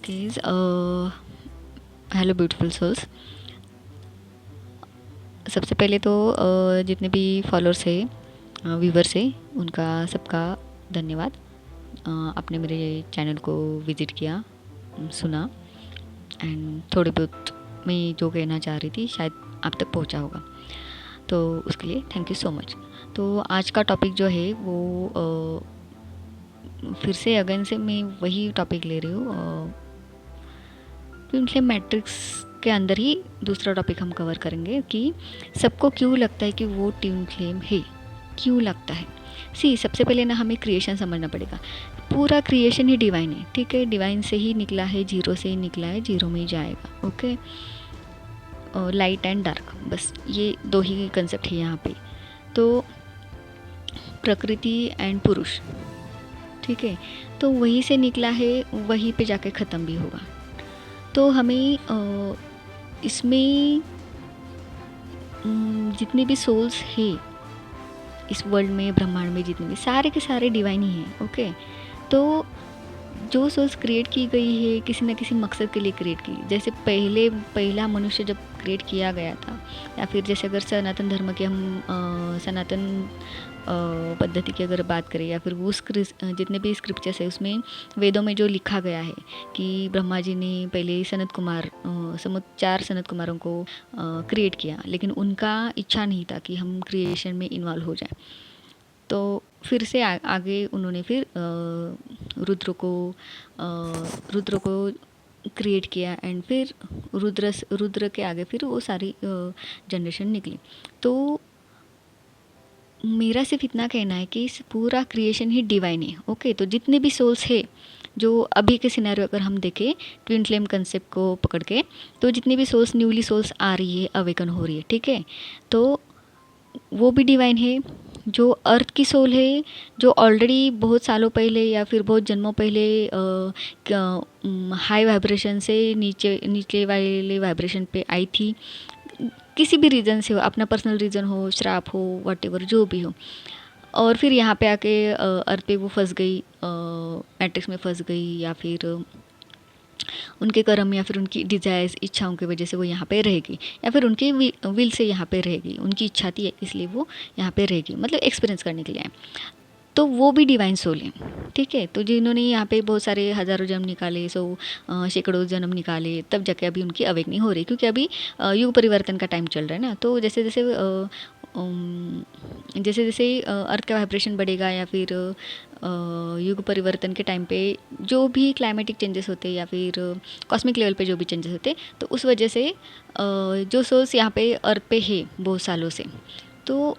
Okays hello beautiful souls. सबसे पहले तो जितने भी फॉलोअर्स है व्यूवर्स है उनका सबका धन्यवाद। आपने मेरे चैनल को विज़िट किया, सुना एंड थोड़े बहुत मैं जो कहना चाह रही थी शायद आप तक पहुंचा होगा, तो उसके लिए थैंक यू सो मच। तो आज का टॉपिक जो है वो फिर से अगेन से मैं वही टॉपिक ले रही हूँ। ट्विन फ्लेम मैट्रिक्स के अंदर ही दूसरा टॉपिक हम कवर करेंगे कि सबको क्यों लगता है कि वो ट्विन फ्लेम है, क्यों लगता है। सबसे पहले ना हमें क्रिएशन समझना पड़ेगा। पूरा क्रिएशन ही डिवाइन है, ठीक है। डिवाइन से ही निकला है, जीरो से ही निकला है, जीरो में ही जाएगा। ओके, लाइट एंड डार्क, बस ये दो ही कंसेप्ट है यहाँ पे। तो प्रकृति एंड पुरुष, ठीक है, तो वहीं से निकला है, वहीं पे जाके ख़त्म भी होगा। तो हमें इसमें जितने भी सोल्स है इस वर्ल्ड में, ब्रह्मांड में, जितने भी सारे के सारे डिवाइन ही हैं। ओके, तो जो सोल्स क्रिएट की गई है किसी न किसी मकसद के लिए क्रिएट की। जैसे पहला मनुष्य जब क्रिएट किया गया था, या फिर जैसे अगर सनातन धर्म के हम सनातन पद्धति की अगर बात करें, या फिर वो जितने भी स्क्रिप्चर्स है उसमें वेदों में जो लिखा गया है कि ब्रह्मा जी ने पहले सनत कुमार 4 सनत कुमारों को क्रिएट किया, लेकिन उनका इच्छा नहीं था कि हम क्रिएशन में इन्वॉल्व हो जाए। तो फिर से आगे उन्होंने फिर रुद्र को क्रिएट किया एंड फिर रुद्र के आगे फिर वो सारी जनरेशन निकली। तो मेरा सिर्फ इतना कहना है कि इस पूरा क्रिएशन ही डिवाइन है। ओके, तो जितने भी सोल्स है जो अभी के सिनेरियो अगर हम देखें ट्विन फ्लेम कंसेप्ट को पकड़ के, तो जितनी भी सोल्स न्यूली सोल्स आ रही है, अवेकन हो रही है, ठीक है, तो वो भी डिवाइन है। जो अर्थ की सोल है, जो ऑलरेडी बहुत सालों पहले या फिर बहुत जन्मों पहले हाई वाइब्रेशन से नीचे वाले वाइब्रेशन पे आई थी, किसी भी रीज़न से हो, अपना पर्सनल रीज़न हो, श्राप हो, वॉटेवर जो भी हो, और फिर यहाँ पे आके अर्थ पे वो फंस गई, मैट्रिक्स में फंस गई, या फिर उनके कर्म या फिर उनकी डिज़ायर्स, इच्छाओं की वजह से वो यहाँ पे रहेगी, या फिर उनके विल से यहाँ पे रहेगी, उनकी इच्छा थी इसलिए वो यहाँ पे रहेगी, मतलब एक्सपीरियंस करने के लिए आए। तो वो भी डिवाइन सोल है, ठीक है। तो जिन्होंने यहाँ पे बहुत सारे हज़ारों जन्म निकाले, सैकड़ों जन्म निकाले, तब जाके अभी उनकी अवेकनिंग हो रही है, क्योंकि अभी युग परिवर्तन का टाइम चल रहा है ना। तो जैसे जैसे अर्थ का वाइब्रेशन बढ़ेगा, या फिर युग परिवर्तन के टाइम पे जो भी क्लाइमेटिक चेंजेस होते हैं, या फिर कॉस्मिक लेवल पे जो भी चेंजेस होते, तो उस वजह से जो सोल्स यहाँ पे अर्थ पे है बहुत सालों से, तो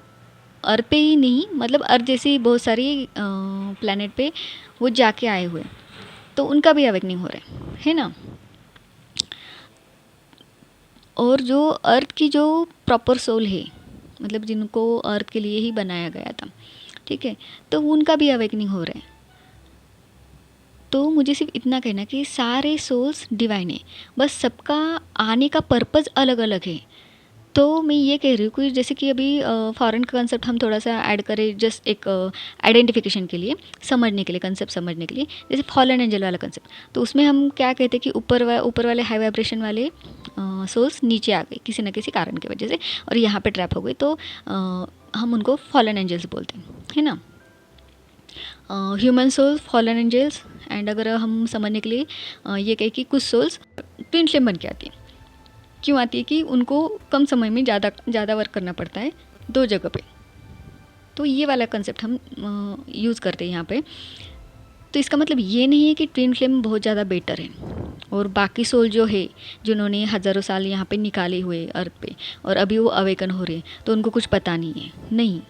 अर्थ पे ही नहीं, मतलब अर्थ जैसी बहुत सारी प्लैनेट पे वो जाके आए हुए, तो उनका भी अवेकनिंग हो रहा है ना। और जो अर्थ की जो प्रॉपर सोल है, मतलब जिनको अर्थ के लिए ही बनाया गया था, ठीक है, तो उनका भी अवेकनिंग हो रहा है। तो मुझे सिर्फ इतना कहना कि सारे सोल्स डिवाइन है, बस सबका आने का पर्पज़ अलग अलग है। तो मैं ये कह रही हूँ कि जैसे कि अभी फॉरेन का कंसेप्ट हम थोड़ा सा ऐड करें, जस्ट एक आइडेंटिफिकेशन के लिए, समझने के लिए, कंसेप्ट समझने के लिए, जैसे फॉलन एंजल वाला कंसेप्ट, तो उसमें हम क्या कहते हैं कि ऊपर वाले हाई वाइब्रेशन वाले सोल्स नीचे आ गए किसी न किसी कारण की वजह से, और यहाँ पे ट्रैप हो गए, तो हम उनको फॉलन एंजल्स बोलते हैं, है ना। Human souls, fallen angels, and अगर हम समझने के लिए ये कहें कि कुछ सोल्स ट्विन फ्लेम बन के आती है। क्यों आती है कि उनको कम समय में ज़्यादा वर्क करना पड़ता है दो जगह पे, तो ये वाला कंसेप्ट हम यूज़ करते हैं यहाँ पे। तो इसका मतलब ये नहीं है कि ट्विन फ्लेम बहुत ज़्यादा बेटर है, और बाकी सोल जो है जिन्होंने हज़ारों साल यहाँ पे निकाले हुए अर्थ पे, और अभी वो अवेकन हो रहे हैं, तो उनको कुछ पता नहीं है, नहीं,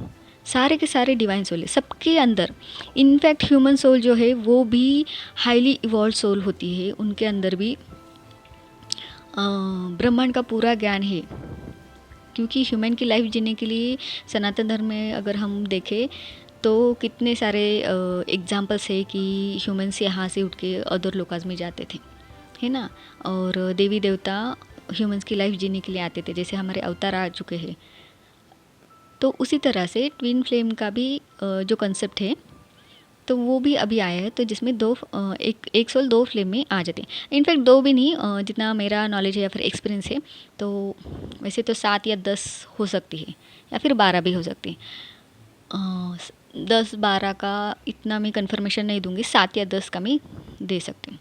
सारे के सारे डिवाइन सोल है सबके अंदर। इनफैक्ट ह्यूमन सोल जो है वो भी हाईली इवॉल्व सोल होती है, उनके अंदर भी ब्रह्मांड का पूरा ज्ञान है, क्योंकि ह्यूमन की लाइफ जीने के लिए सनातन धर्म में अगर हम देखें तो कितने सारे एग्जाम्पल्स है कि ह्यूमन्स यहाँ से उठ के अदर लोकाज में जाते थे, है ना, और देवी देवता ह्यूमन्स की लाइफ जीने के लिए आते थे, जैसे हमारे अवतार आ चुके हैं। तो उसी तरह से ट्विन फ्लेम का भी जो कंसेप्ट है तो वो भी अभी आया है, तो जिसमें एक सोल 2 फ्लेम में आ जाते हैं। इनफैक्ट 2 भी नहीं, जितना मेरा नॉलेज है या फिर एक्सपीरियंस है, तो वैसे तो 7 या 10 हो सकती है, या फिर 12 भी हो सकती है। 10-12 का इतना मैं कंफर्मेशन नहीं दूंगी, 7 या 10 का मैं दे सकती हूँ।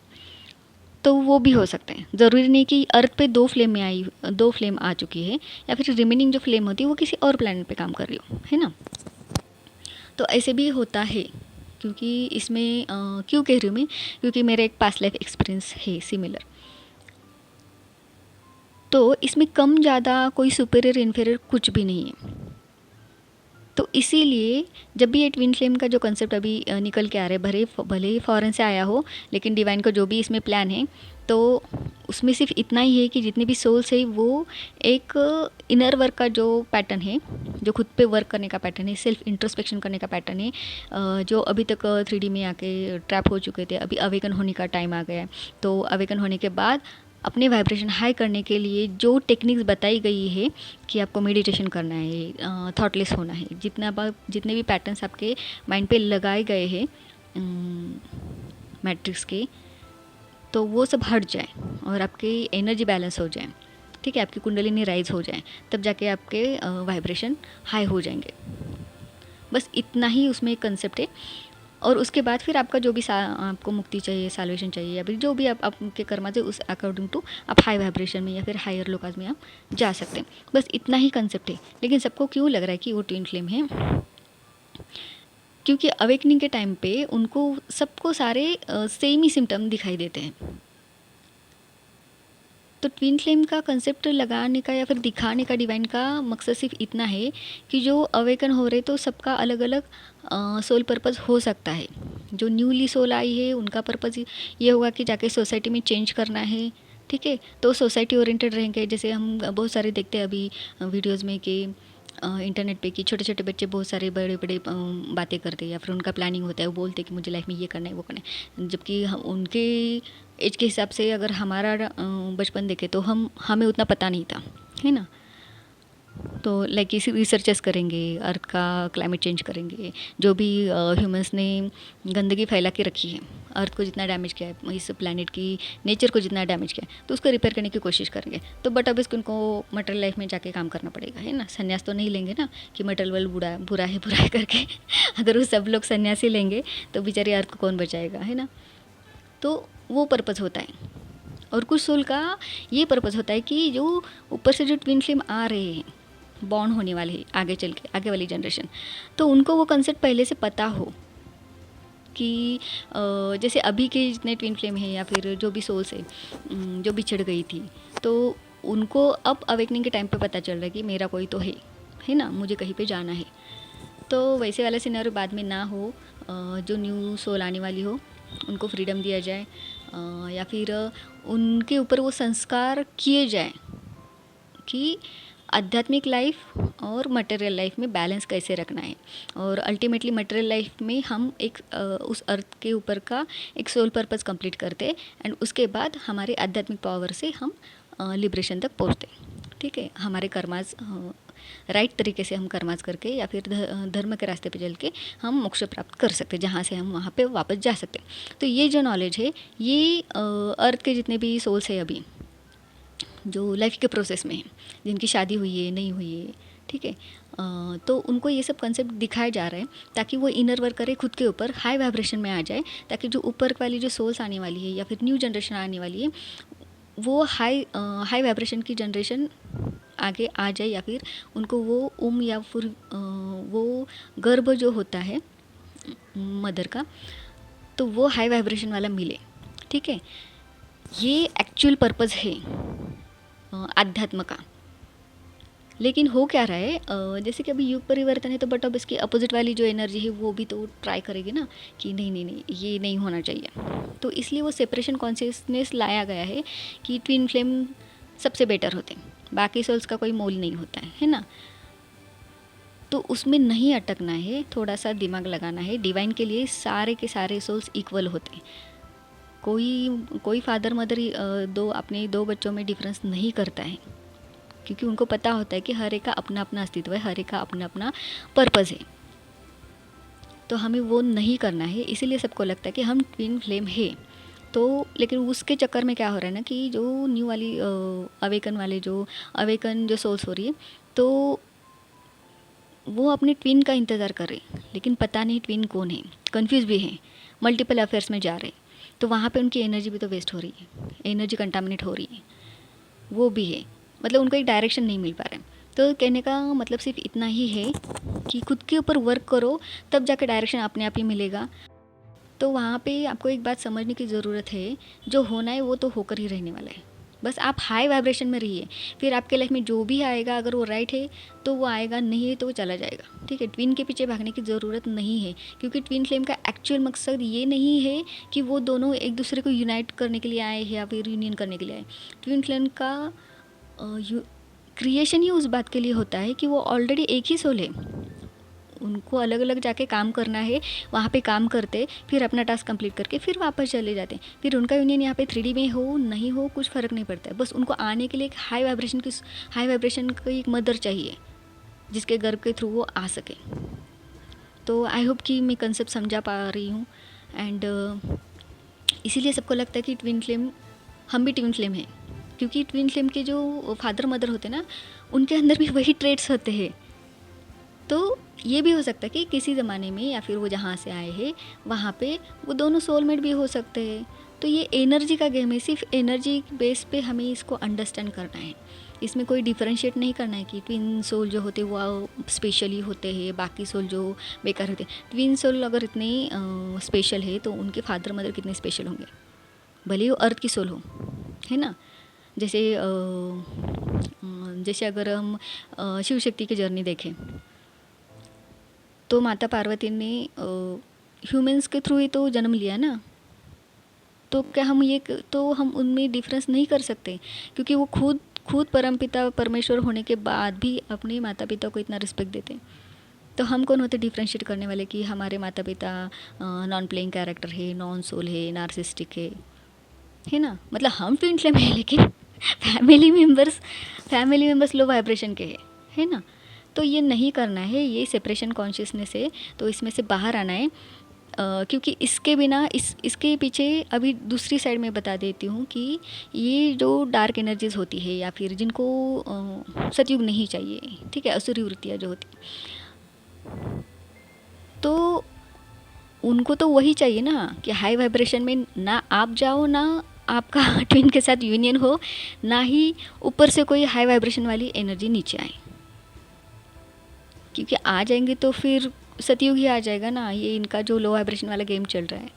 तो वो भी हो सकते हैं, ज़रूरी नहीं कि अर्थ पे 2 फ्लेम आ चुकी है, या फिर रिमेनिंग जो फ्लेम होती है वो किसी और प्लैनेट पे काम कर रही हो, है ना। तो ऐसे भी होता है, क्योंकि इसमें क्यों कह रही हूँ मैं, क्योंकि मेरा एक पास्ट लाइफ एक्सपीरियंस है सिमिलर। तो इसमें कम ज़्यादा कोई सुपीरियर इन्फीरियर कुछ भी नहीं है। तो इसीलिए जब भी ये ट्विन फ्लेम का जो कंसेप्ट अभी निकल के आ रहा है, भले ही फॉरेन से आया हो, लेकिन डिवाइन का जो भी इसमें प्लान है, तो उसमें सिर्फ इतना ही है कि जितने भी सोल्स है वो एक इनर वर्क का जो पैटर्न है, जो खुद पे वर्क करने का पैटर्न है, सेल्फ इंट्रोस्पेक्शन करने का पैटर्न है, जो अभी तक 3D में आके ट्रैप हो चुके थे, अभी अवेकन होने का टाइम आ गया है। तो अवेकन होने के बाद अपने वाइब्रेशन हाई करने के लिए जो टेक्निक्स बताई गई है कि आपको मेडिटेशन करना है, थॉटलेस होना है, जितने भी पैटर्न्स आपके माइंड पे लगाए गए हैं मैट्रिक्स के, तो वो सब हट जाए और आपकी एनर्जी बैलेंस हो जाए, ठीक है, आपकी कुंडलिनी राइज हो जाए, तब जाके आपके वाइब्रेशन हाई हो जाएंगे। बस इतना ही उसमें एक कंसेप्ट है। और उसके बाद फिर आपका जो भी आपको मुक्ति चाहिए, साल्वेशन चाहिए, या फिर जो भी आप आपके कर्मा से उस अकॉर्डिंग टू आप हाई वाइब्रेशन में या फिर हायर लोकाज में आप जा सकते हैं। बस इतना ही कंसेप्ट है। लेकिन सबको क्यों लग रहा है कि वो ट्विन फ्लेम है, क्योंकि अवेकनिंग के टाइम पे उनको सबको सारे सेम ही सिम्टम दिखाई देते हैं। तो ट्विन फ्लेम का कंसेप्ट लगाने का या फिर दिखाने का डिवाइन का मकसद सिर्फ इतना है कि जो अवेकन हो रहे तो सबका अलग अलग सोल पर्पज़ हो सकता है। जो न्यूली सोल आई है उनका पर्पज़ ये होगा कि जाके सोसाइटी में चेंज करना है, ठीक है, तो सोसाइटी ओरिएंटेड रहेंगे। जैसे हम बहुत सारे देखते हैं अभी वीडियोज़ में कि इंटरनेट पे कि छोटे छोटे बच्चे बहुत सारे बड़े बड़े बातें करते हैं, या फिर उनका प्लानिंग होता है, वो बोलते हैं कि मुझे लाइफ में ये करना है वो करना है, जबकि हम उनके एज के हिसाब से अगर हमारा बचपन देखें तो हमें उतना पता नहीं था, है ना। तो लाइक इसी रिसर्चेस करेंगे, अर्थ का क्लाइमेट चेंज करेंगे, जो भी ह्यूमंस ने गंदगी फैला के रखी है, अर्थ को जितना डैमेज किया है, इस प्लानट की नेचर को जितना डैमेज किया है, तो उसको रिपेयर करने की कोशिश करेंगे। तो बट अब इसको उनको मटेरियल लाइफ में जाके काम करना पड़ेगा, है ना। संन्यास तो नहीं लेंगे ना कि मटेरियल वर्ल्ड बुरा है करके अगर वो सब लोग संन्यासी लेंगे तो बेचारी अर्थ को कौन बचाएगा, है ना। तो वो पर्पज़ होता है। और कुछ सोल का ये पर्पज़ होता है कि जो ऊपर से जो ट्विन फ्लेम आ रहे हैं, बॉर्न होने वाले हैं आगे चल के, आगे वाली जनरेशन, तो उनको वो कंसेप्ट पहले से पता हो कि जैसे अभी के जितने ट्विन फ्लेम है या फिर जो भी सोल्स है जो बिछड़ गई थी, तो उनको अब अवेकनिंग के टाइम पे पता चल रहा है कि मेरा कोई तो है ना, मुझे कहीं पे जाना है। तो वैसे वाला सिनेरियो बाद में ना हो, जो न्यू सोल आने वाली हो उनको फ्रीडम दिया जाए, या फिर उनके ऊपर वो संस्कार किए जाए कि आध्यात्मिक लाइफ और मटेरियल लाइफ में बैलेंस कैसे रखना है। और अल्टीमेटली मटेरियल लाइफ में हम एक उस अर्थ के ऊपर का एक सोल पर्पस कंप्लीट करते, एंड उसके बाद हमारे आध्यात्मिक पावर से हम लिबरेशन तक पहुँचते, ठीक है। हमारे कर्माज राइट तरीके से हम कर्माज करके या फिर धर्म के रास्ते पे चल के हम मोक्ष प्राप्त कर सकते, जहाँ से हम वहाँ पे वापस जा सकते। तो ये जो नॉलेज है ये अर्थ के जितने भी सोल्स है अभी जो लाइफ के प्रोसेस में है, जिनकी शादी हुई है नहीं हुई है, ठीक है, तो उनको ये सब कंसेप्ट दिखाया जा रहा है ताकि वो इनर वर्क करे, खुद के ऊपर हाई वाइब्रेशन में आ जाए, ताकि जो ऊपर वाली जो सोल्स आने वाली है या फिर न्यू जनरेशन आने वाली है वो हाई वाइब्रेशन की जनरेशन आगे आ जाए, या फिर उनको वो या फिर वो गर्भ जो होता है मदर का, तो वो हाई वाइब्रेशन वाला मिले, ठीक है। ये एक्चुअल पर्पज़ है आध्यात्म का। लेकिन हो क्या रहा है, जैसे कि अभी युग परिवर्तन है, तो बट अब इसकी अपोजिट वाली जो एनर्जी है वो भी तो ट्राई करेगी ना कि नहीं नहीं नहीं ये नहीं होना चाहिए। तो इसलिए वो सेपरेशन कॉन्शियसनेस लाया गया है कि ट्विन फ्लेम सबसे बेटर होते हैं, बाकी सोल्स का कोई मोल नहीं होता है ना। तो उसमें नहीं अटकना है, थोड़ा सा दिमाग लगाना है। डिवाइन के लिए सारे के सारे सोल्स इक्वल होते हैं। कोई फादर मदर अपने दो बच्चों में डिफरेंस नहीं करता है, क्योंकि उनको पता होता है कि हर एक का अपना अपना अस्तित्व है, हर एक का अपना अपना पर्पज़ है। तो हमें वो नहीं करना है। इसीलिए सबको लगता है कि हम ट्विन फ्लेम है। तो लेकिन उसके चक्कर में क्या हो रहा है ना कि जो न्यू वाली अवेकन जो सोल्स हो रही है, तो वो अपने ट्विन का इंतज़ार कर रहे हैं, लेकिन पता नहीं ट्विन कौन है, कंफ्यूज भी हैं, मल्टीपल अफेयर्स में जा रहे हैं। तो वहाँ पे उनकी एनर्जी भी तो वेस्ट हो रही है, एनर्जी कंटामिनेट हो रही है, वो भी है। मतलब उनको एक डायरेक्शन नहीं मिल पा रहा है। तो कहने का मतलब सिर्फ इतना ही है कि खुद के ऊपर वर्क करो, तब जाकर डायरेक्शन अपने आप ही मिलेगा। तो वहाँ पे आपको एक बात समझने की ज़रूरत है, जो होना है वो तो होकर ही रहने वाला है। बस आप हाई वाइब्रेशन में रहिए, फिर आपके लाइफ में जो भी आएगा, अगर वो राइट है तो वो आएगा, नहीं है तो वो चला जाएगा। ठीक है, ट्विन के पीछे भागने की ज़रूरत नहीं है, क्योंकि ट्विन फ्लेम का एक्चुअल मकसद ये नहीं है कि वो दोनों एक दूसरे को यूनाइट करने के लिए आए हैं या फिर यूनियन करने के लिए आए। ट्विन फ्लेम का क्रिएशन ही उस बात के लिए होता है कि वो ऑलरेडी एक ही सोल है, उनको अलग अलग जाके काम करना है, वहाँ पे काम करते, फिर अपना टास्क कंप्लीट करके फिर वापस चले जाते। फिर उनका यूनियन यहाँ पे 3D में हो नहीं हो कुछ फ़र्क नहीं पड़ता है। बस उनको आने के लिए एक हाई वाइब्रेशन की एक मदर चाहिए, जिसके गर्भ के थ्रू वो आ सके। तो आई होप कि मैं कंसेप्ट समझा पा रही हूँ। एंड इसीलिए सबको लगता है कि ट्विन फ्लेम, हम भी ट्विन फ्लेम हैं, क्योंकि ट्विन फ्लेम के जो फादर मदर होते हैं ना, उनके अंदर भी वही ट्रेड्स होते हैं। तो ये भी हो सकता है कि किसी ज़माने में या फिर वो जहाँ से आए हैं वहाँ पे वो दोनों सोलमेट भी हो सकते हैं। तो ये एनर्जी का गेम है, सिर्फ एनर्जी बेस पे हमें इसको अंडरस्टैंड करना है। इसमें कोई डिफरेंशिएट नहीं करना है कि ट्विन सोल जो होते वो स्पेशली होते हैं, बाकी सोल जो बेकार होते हैं। ट्विन सोल अगर इतने स्पेशल है तो उनके फादर मदर कितने स्पेशल होंगे, भले ही वो अर्थ की सोल हो, है ना। जैसे अगर हम शिव शक्ति की जर्नी देखें, तो माता पार्वती ने ह्यूमंस के थ्रू ही तो जन्म लिया ना। तो क्या हम उनमें डिफरेंस नहीं कर सकते, क्योंकि वो खुद परमपिता परमेश्वर होने के बाद भी अपने माता पिता को इतना रिस्पेक्ट देते हैं। तो हम कौन होते डिफ्रेंशिएट करने वाले कि हमारे माता पिता नॉन प्लेइंग कैरेक्टर है, नॉन सोल है, नार्सिस्टिक है ना। मतलब हम ट्विन फ्लेम है, लेकिन फैमिली मेम्बर्स लो वाइब्रेशन के है ना। तो ये नहीं करना है, ये सेपरेशन कॉन्शियसनेस है, तो इसमें से बाहर आना है। क्योंकि इसके बिना इसके पीछे अभी दूसरी साइड में बता देती हूँ कि ये जो डार्क एनर्जीज़ होती है या फिर जिनको सतयुग नहीं चाहिए, ठीक है, असुरी वृत्तियाँ जो होती, तो उनको तो वही चाहिए ना कि हाई वाइब्रेशन में ना आप जाओ, ना आपका ट्विन के साथ यूनियन हो, ना ही ऊपर से कोई हाई वाइब्रेशन वाली एनर्जी नीचे आए। क्योंकि आ जाएंगे तो फिर सतयुग ही आ जाएगा ना। ये इनका जो लो वाइब्रेशन वाला गेम चल रहा है,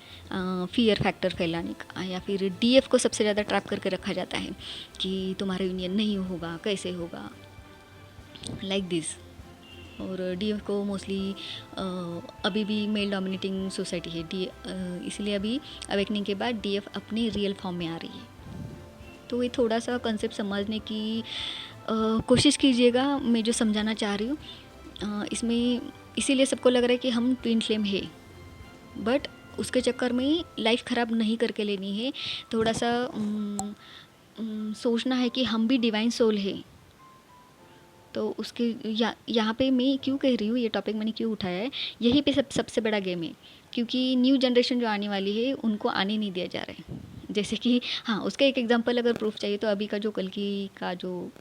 फियर फैक्टर फैलाने का, या फिर डीएफ को सबसे ज़्यादा ट्रैप करके रखा जाता है कि तुम्हारा यूनियन नहीं होगा, कैसे होगा, लाइक दिस। और डीएफ को मोस्टली अभी भी मेल डोमिनेटिंग सोसाइटी है, इसलिए अभी अवेकनिंग के बाद डीएफ अपनी रियल फॉर्म में आ रही है। तो ये थोड़ा सा कंसेप्ट समझने की कोशिश कीजिएगा, मैं जो समझाना चाह रही हूँ। इसमें इसीलिए सबको लग रहा है कि हम ट्विन फ्लेम है, बट उसके चक्कर में लाइफ ख़राब नहीं करके लेनी है। थोड़ा सा सोचना है कि हम भी डिवाइन सोल है। तो उसके यहाँ पे मैं क्यों कह रही हूँ, ये टॉपिक मैंने क्यों उठाया है, यही पे सबसे बड़ा गेम है। क्योंकि न्यू जनरेशन जो आने वाली है उनको आने नहीं दिया जा रहा है। जैसे कि हाँ, उसका एक एग्जांपल अगर प्रूफ चाहिए तो अभी का जो कल्कि का जो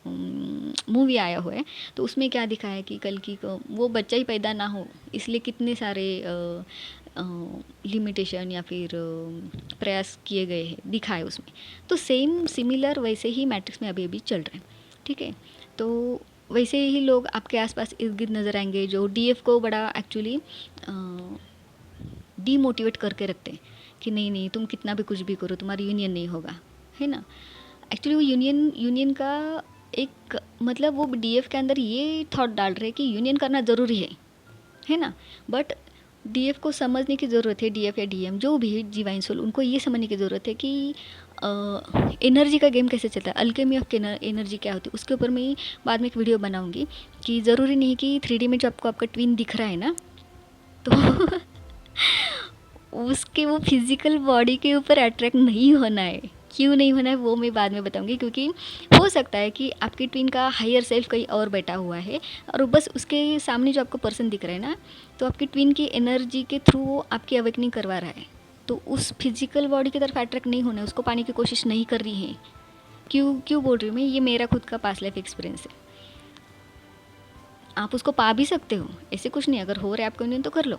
मूवी आया हुआ है, तो उसमें क्या दिखाया है कि कल्कि को वो बच्चा ही पैदा ना हो, इसलिए कितने सारे लिमिटेशन या फिर प्रयास किए गए हैं, दिखाए उसमें। तो सेम सिमिलर वैसे ही मैट्रिक्स में अभी अभी चल रहे हैं, ठीक है। तो वैसे ही लोग आपके आसपास इर्द गिर्द नज़र आएंगे जो डीएफ को बड़ा एक्चुअली डीमोटिवेट करके रखते हैं कि नहीं नहीं, तुम कितना भी कुछ भी करो, तुम्हारी यूनियन नहीं होगा, है ना। एक्चुअली वो यूनियन का एक मतलब वो डीएफ के अंदर ये थॉट डाल रहे हैं कि यूनियन करना ज़रूरी है ना। बट डीएफ को समझने की ज़रूरत है, डीएफ या डीएम जो भी है डिवाइन सोल, उनको ये समझने की ज़रूरत है कि एनर्जी का गेम कैसे चलता है, अल्केमी ऑफ एनर्जी क्या होती है। उसके ऊपर मैं बाद में एक वीडियो बनाऊंगी कि ज़रूरी नहीं कि 3D में जो आपको आपका ट्विन दिख रहा है ना, तो उसके वो फिज़िकल बॉडी के ऊपर अट्रैक्ट नहीं होना है, क्यों नहीं होना है वो मैं बाद में बताऊंगी, क्योंकि हो सकता है कि आपकी ट्विन का हायर सेल्फ कहीं और बैठा हुआ है और बस उसके सामने जो आपको पर्सन दिख रहा है ना, तो आपकी ट्विन की एनर्जी के थ्रू वो आपकी अवेकनिंग करवा रहा है। तो उस फिजिकल बॉडी की तरफ अट्रैक्ट नहीं होना है, उसको पाने की कोशिश नहीं कर रही है। क्यों क्यों बोल रही हूँ मैं, ये मेरा खुद का पास्ट लाइफ एक्सपीरियंस है। आप उसको पा भी सकते हो, ऐसे कुछ नहीं, अगर हो रहा है आपको यूनियन तो कर लो,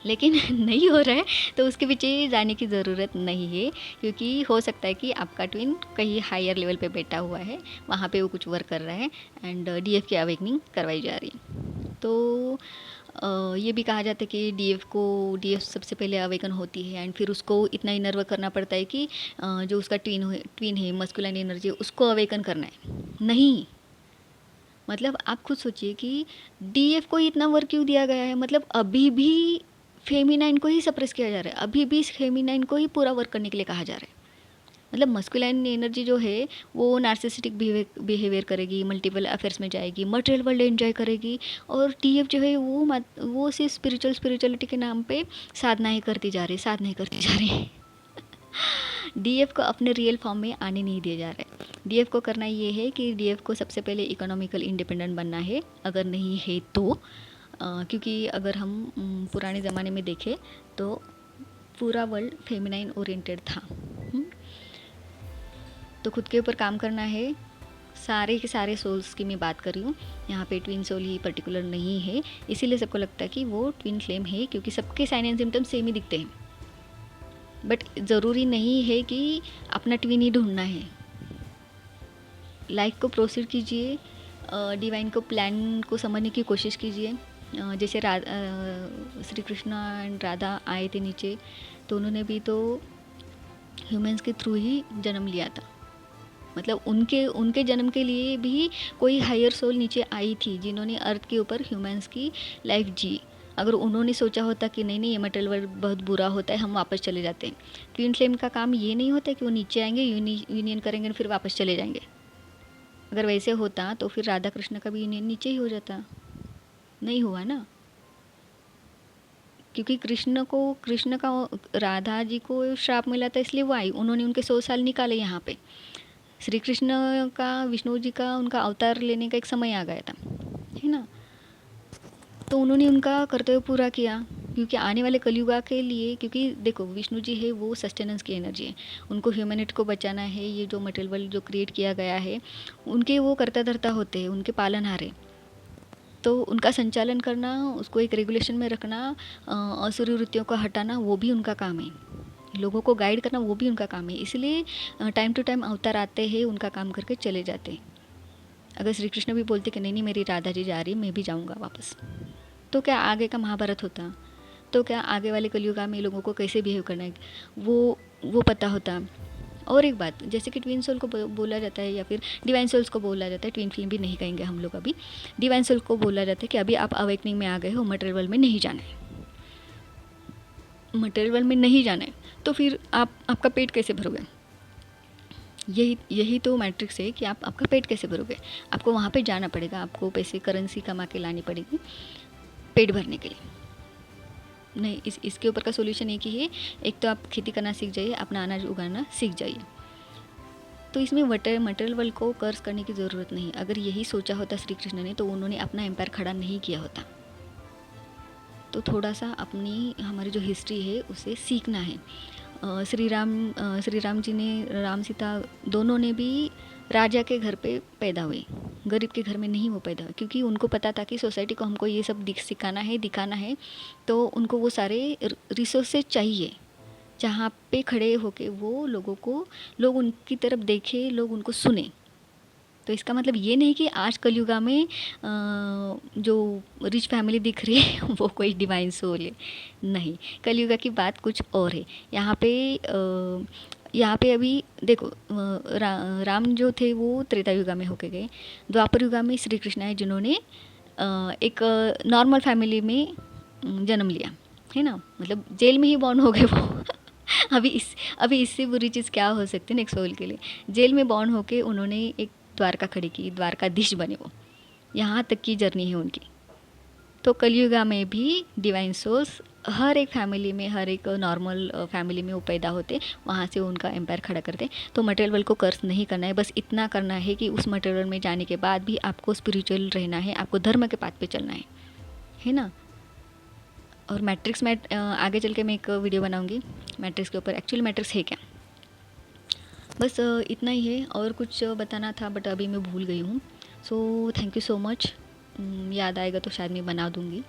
लेकिन नहीं हो रहा है तो उसके पीछे जाने की ज़रूरत नहीं है, क्योंकि हो सकता है कि आपका ट्विन कहीं हायर लेवल पे बैठा हुआ है, वहाँ पे वो कुछ वर्क कर रहा है एंड डीएफ की अवेकनिंग करवाई जा रही है। तो ये भी कहा जाता है कि डीएफ सबसे पहले अवेकन होती है एंड फिर उसको इतना इनर वर्क करना पड़ता है कि जो उसका ट्विन है मस्कुलाइन एनर्जी, उसको अवेकन करना है। नहीं, मतलब आप खुद सोचिए कि डीएफ को इतना वर्क क्यों दिया गया है, मतलब अभी भी फेमिनाइन को ही सप्रेस किया जा रहा है, अभी भी फेमिनाइन को ही पूरा वर्क करने के लिए कहा जा रहा है। मतलब मस्कुलाइन एनर्जी जो है वो नार्सिसिस्टिक बिहेवियर करेगी, मल्टीपल अफेयर्स में जाएगी, मटेरियल वर्ल्ड एंजॉय करेगी, और टीएफ जो है वो सिर्फ स्पिरिचुअलिटी के नाम पे साधनाएं करती जा रही डीएफ को अपने रियल फॉर्म में आने नहीं दिया जा रहा है। डीएफ को करना ये है कि डीएफ को सबसे पहले इकोनॉमिकल इंडिपेंडेंट बनना है, अगर नहीं है तो क्योंकि अगर हम पुराने ज़माने में देखें तो पूरा वर्ल्ड फेमिनाइन ओरिएंटेड था। तो खुद के ऊपर काम करना है। सारे के सारे सोल्स की मैं बात कर रही हूँ, यहाँ पे ट्विन सोल ही पर्टिकुलर नहीं है, इसीलिए सबको लगता है कि वो ट्विन फ्लेम है, क्योंकि सबके साइन एंड सिम्टम्स सेम ही दिखते हैं। बट ज़रूरी नहीं है कि अपना ट्विन ही ढूंढना है। लाइफ को प्रोसीड कीजिए, डिवाइन को प्लान को समझने की कोशिश कीजिए। जैसे श्री कृष्णा एंड राधा आए थे नीचे, तो उन्होंने भी तो ह्यूमंस के थ्रू ही जन्म लिया था। मतलब उनके जन्म के लिए भी कोई हायर सोल नीचे आई थी, जिन्होंने अर्थ के ऊपर ह्यूमंस की लाइफ जी। अगर उन्होंने सोचा होता कि नहीं ये मटेरियल वर्ल्ड बहुत बुरा होता है, हम वापस चले जाते हैं। ट्विन फ्लेम का काम ये नहीं होता कि वो नीचे आएंगे, यूनियन करेंगे फिर वापस चले जाएंगे। अगर वैसे होता तो फिर राधा कृष्ण का भी यूनियन नीचे ही हो जाता, नहीं हुआ ना, क्योंकि कृष्ण का राधा जी को श्राप मिला था, इसलिए वो आई, उन्होंने उनके 100 साल निकाले यहाँ पे। श्री कृष्ण का, विष्णु जी का, उनका अवतार लेने का एक समय आ गया था, है ना, तो उन्होंने उनका कर्तव्य पूरा किया। क्योंकि आने वाले कलयुगा के लिए, क्योंकि देखो विष्णु जी है वो सस्टेनेंस की एनर्जी है, उनको ह्यूमैनिटी को बचाना है। ये जो मटेरियल वर्ल्ड जो क्रिएट किया गया है, उनके वो कर्ता धर्ता होते हैं, उनके पालनहार है, तो उनका संचालन करना, उसको एक रेगुलेशन में रखना, असुरी वृत्तियों को हटाना, वो भी उनका काम है। लोगों को गाइड करना वो भी उनका काम है। इसलिए टाइम टू टाइम अवतार आते हैं, उनका काम करके चले जाते हैं। अगर श्री कृष्ण भी बोलते कि नहीं मेरी राधा जी जा रही है, मैं भी जाऊंगा वापस, तो क्या आगे का महाभारत होता, तो क्या आगे वाले कलयुगा में लोगों को कैसे बिहेव करना है वो पता होता। और एक बात, जैसे कि ट्विन सोल को बोला जाता है, या फिर डिवाइन सोल्स को बोला जाता है, ट्विन फ्लेम भी नहीं कहेंगे हम लोग, अभी डिवाइन सोल को बोला जाता है कि अभी आप अवेकनिंग में आ गए हो, मटेरियल वर्ल्ड में नहीं जाना है, मटेरियल वर्ल्ड में नहीं जाना है, तो फिर आपका पेट कैसे भरोगे? यही तो मैट्रिक्स है कि आप आपका पेट कैसे भरोगे। आपको वहाँ पे जाना पड़ेगा, आपको पैसे करेंसी कमा के लानी पड़ेगी पेट भरने के लिए। नहीं, इसके ऊपर का सोल्यूशन एक ही है, एक तो आप खेती करना सीख जाइए, अपना अनाज उगाना सीख जाइए। तो इसमें मटेरियल वर्ल्ड को कर्ज करने की ज़रूरत नहीं। अगर यही सोचा होता श्री कृष्ण ने, तो उन्होंने अपना एम्पायर खड़ा नहीं किया होता। तो थोड़ा सा अपनी हमारी जो हिस्ट्री है उसे सीखना है। श्री राम जी ने, राम सीता दोनों ने भी राजा के घर पे पैदा हुए, गरीब के घर में नहीं वो पैदा हुए, क्योंकि उनको पता था कि सोसाइटी को हमको ये सब सिखाना है, दिखाना है, तो उनको वो सारे रिसोर्सेज चाहिए जहाँ पे खड़े होके वो लोग उनकी तरफ देखें, लोग उनको सुने। तो इसका मतलब ये नहीं कि आज कलयुगा में जो रिच फैमिली दिख रही है वो कोई डिवाइन सोल है, नहीं, कलयुगा की बात कुछ और है। यहाँ पे अभी देखो, राम जो थे वो त्रेता युगा में होके गए, द्वापर युगा में श्री कृष्ण है जिन्होंने एक नॉर्मल फैमिली में जन्म लिया, है ना, मतलब जेल में ही बॉर्न हो गए वो अभी इससे बुरी चीज़ क्या हो सकती है नेक्स्ट सोल के लिए। जेल में बॉर्न होके उन्होंने एक द्वारका खड़ी की, द्वारकाधीश बने वो, यहाँ तक की जर्नी है उनकी। तो कलयुगा में भी डिवाइन सोल्स हर एक फैमिली में, हर एक नॉर्मल फैमिली में वो पैदा होते, वहाँ से उनका एम्पायर खड़ा करते। तो मटेरियल वर्ल्ड को कर्स नहीं करना है, बस इतना करना है कि उस मटेरियल वर्ल्ड में जाने के बाद भी आपको स्पिरिचुअल रहना है, आपको धर्म के पाथ पे चलना है ना। और मैट्रिक्स में आगे चल के मैं एक वीडियो बनाऊंगी मैट्रिक्स के ऊपर, एक्चुअली मैट्रिक्स है क्या। बस इतना ही है, और कुछ बताना था बट अभी मैं भूल गई हूँ। So thank you so much. याद आएगा तो शायद मैं बना दूँगी।